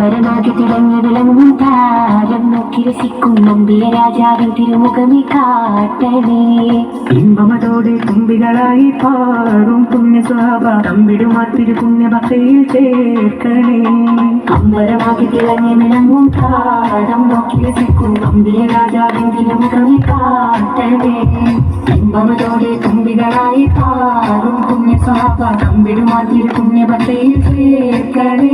അമ്പരമാകെ തിളങ്ങി വിളങ്ങും താരം നോക്കി രസിക്കും നമ്പിയ രാജാവിൻ തിരുമുഖമി കാട്ടണേ. ഇമ്പമതോടെ തുമ്പികളായി പാറും പുണ്യ സ്വഭാവ തമ്പിടുമാ തിരുപുണ്യ ഭക്തിയിൽ ചേർക്കണേ. അമ്പരമാകെ തിളങ്ങി വിളങ്ങും താരം നോക്കി രസിക്കും നമ്പിയ രാജാവിൻ തിരുമുഖമി കാട്ടണേ. ഇമ്പമതോടെ തുമ്പികളായി പാറും പുണ്യ സ്വഭാവ തമ്പിടുമാ തിരുപുണ്യ ഭക്തിയിൽ ചേർക്കണേ.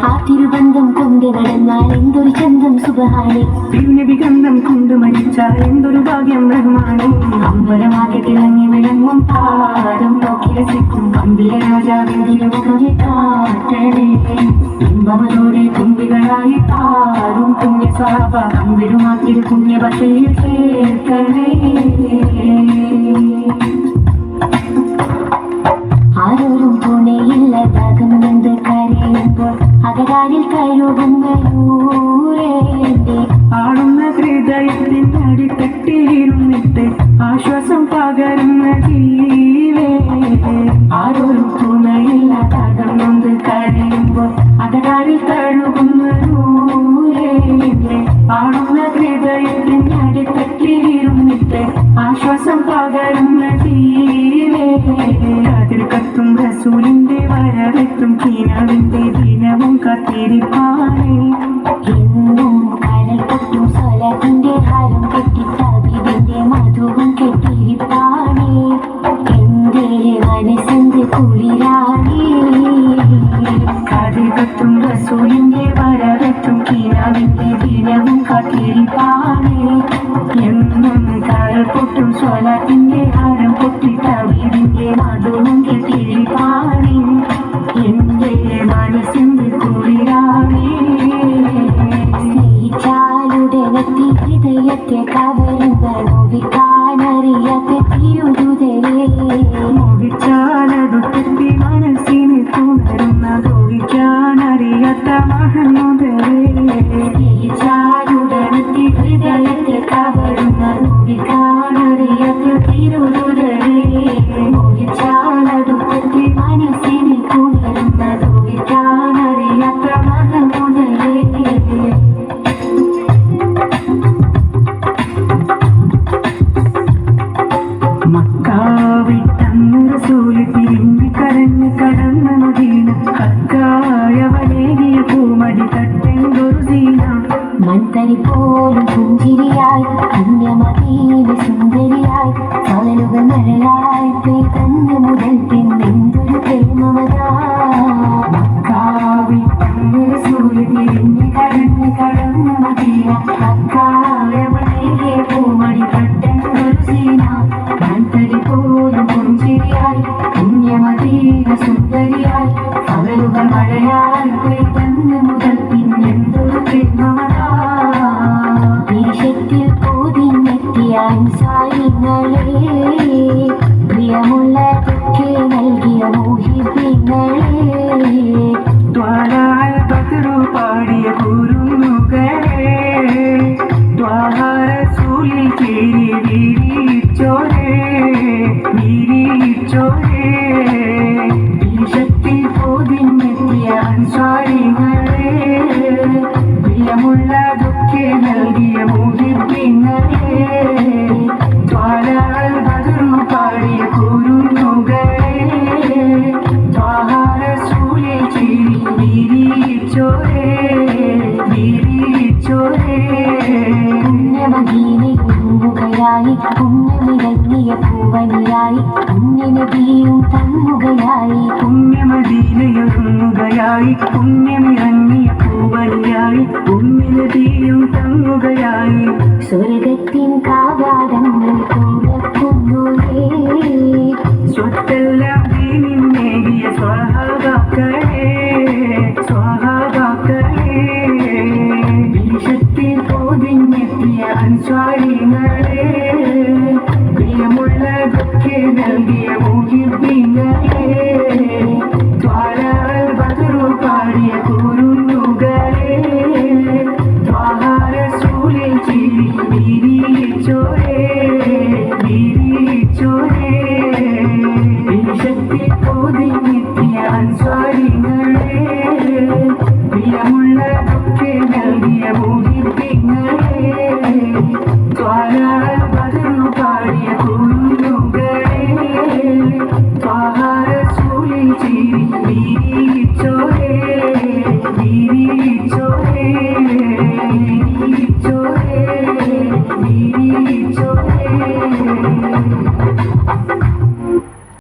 ആ തിരുബന്ധം കൊണ്ട് നടന്നാൽ എന്തൊരു ചന്തം സുബഹാനി, തിരുനബിഗന്ധം കൊണ്ട് മരിച്ചാൽ എന്തൊരു ഭാഗ്യം റഹ്മാനെ. അമ്പരമാകെ തിളങ്ങി വിളങ്ങും പാദം നോക്കി രസിക്കും അമ്പിയ രാജാവിൻ തിരുമുഖമി കാട്ടണേ. ഇമ്പമതോടെ തുമ്പികളായി പാറും പുണ്യ സ്വഭാവ തമ്പിടുമാ തിരുപുണ്യ ഭക്തിയിൽ ചേർക്കണേ. ആരോരും തുണയില്ലതാകും എന്ത് കരയുമ്പോൾ അകതാരിൽ കഴുകുന്നൂരേന്റെ ആടുന്ന ഹൃദയത്തിൻ അടിത്തട്ടിലിരുന്നിട്ട് ആശ്വാസം പകരുന്ന ജീവേ. ആരോരും തുണയില്ലതാകും എന്ത് കരയുമ്പോൾ അകതാരിൽ കഴുകുന്നൂരേന്റെ ആടുന്ന ഹൃദയത്തിൻ അടിത്തട്ടിലിരുന്നിട്ട് ആശ്വാസം പകരുന്ന ജീവേ. കതിർക്കത്തും റസൂലിന്റെ വരവെത്തും കീനാവിന്റെ ദിനവും കത്തിരിപ്പാനേ. എന്നും കടൽ പൊട്ടും സ്വലത്തിന്റെ ഹാരം കെട്ടി തബീബിന്റെ മധുവും കെട്ടിരിപ്പാനേ. എന്റെ മനസ്സിന്റെ കുളിരാണേ. കതിർക്കത്തും റസൂലിന്റെ വരവെത്തും കീനാവിന്റെ ദിനവും കത്തിരിപ്പാനേ. എന്നും കടൽ പൊട്ടും സ്വലത്തിന്റെ ഹാരം കെട്ടി തബീബിന്റെ മധുവും കെട്ടിരിപ്പാനേ. എന്റെ മനസ്സിന്റെ കുളിരാണേ. സ്നേഹിച്ചാലുടനെത്തി ഹൃദയത്തെ കവരുന്ന നോവിക്കാനറിയാത്ത തിരുതുതരേ. മോഹിച്ചാലടുത്തെത്തി മനസ്സിനെ തുടരുന്ന ദോഹിക്കാനറിയാത്ത മഹനുദരേ. സ്നേഹിച്ചാലുടനെത്തി ഹൃദയത്തെ കവരുന്ന നോവിക്കാനറിയാത്ത തിരുതുതരേ. മോഹിച്ചാലടുത്തെത്തി മനസ്സിനെ തുടരുന്ന ദോഹിക്കാനറിയാത്ത മഹനുദരേ. മക്കാവിട്ടന്ന് റസൂല് തിരിഞ്ഞ് കരഞ്ഞ് കടന്ന മദീന. ഹക്കായവലേകിയ പൂമടി തട്ടെന്തൊരു സീന. മൺതരി പോലും പുഞ്ചിരിയായി പുണ്യമദീന സുന്ദരിയായി കടലുകൾ മഴയായി പെയ്തന്ന് മുതൽ പിന്നെന്തൊരു പ്രേമമതാ. മക്കാവിട്ടന്ന് റസൂല് തിരിഞ്ഞ് കരഞ്ഞ് കടന്ന മദീന. ഹക്കായവലേകിയ പൂമടി തട്ടെന്തൊരു സീന. മൺതരി പോലും പുഞ്ചിരിയായി പുണ്യമദീന സുന്ദരിയായി കടലുകൾ മഴയായി പെയ്തന്ന് മുതൽ പിന്നെന്തൊരു പ്രേമമതാ. വിശത്തിൽ പൊതിഞ്ഞെത്തിയ അൻസാരിങ്ങളെ പ്രിയമുള്ളതൊക്കെ നൽകിയ മോഹിപ്പിങ്ങളെ. ത്വാലാൽ ബദ്രു പാടിയ കുരുന്നുകളെ. ത്വാഹ റസൂലിൽ ചേരി വീരിച്ചോരേ വീരിച്ചോരേ. വിശത്തിൽ പൊതിഞ്ഞെത്തിയ അൻസാരിങ്ങളെ പ്രിയമുള്ളതൊക്കെ നൽകിയ മോഹിപ്പിങ്ങളെ. ത്വാലാൽ ബദ്രു പാടിയ കുരുന്നുകളെ. ത്വാഹ റസൂലിൽ ചേരി വീരിച്ചോരേ വീരിച്ചോരേ. പുണ്യമദീനയൊരുങ്ങുകയായി പുണ്യമിറങ്ങിയ പൂവനിയായി പുണ്യനബിയും തങ്ങുകയായി. പുണ്യമദീനയൊരുങ്ങുകയായി പുണ്യമിറങ്ങിയ പൂവനിയായി പുണ്യനദിയും തങ്ങുകയായി. സ്വർഗത്തിൻ കാവാടങ്ങൾ തുറക്കുന്നേ. സ്വത്തെല്ലാം ദീനിന്നേകിയ സ്വഹാബാക്കളെ സ്വഹാബാക്കളെ. വിശത്തിൽ പൊതിഞ്ഞെത്തിയ അൻസ്വാരികളെ പ്രിയമുള്ളതൊക്കെ നൽകിയ മോഹിപ്പിങ്ങളെ. ത്വാലാൽ ബദ്രു പാടിയ കുരുന്നുകളെ. ത്വാഹ റസൂലിൽ ചിരി വീരിച്ചോരേ വീരിച്ചോരേ. വിശത്തിൽ പൊതിഞ്ഞെത്തിയ കഴിഞ്ഞ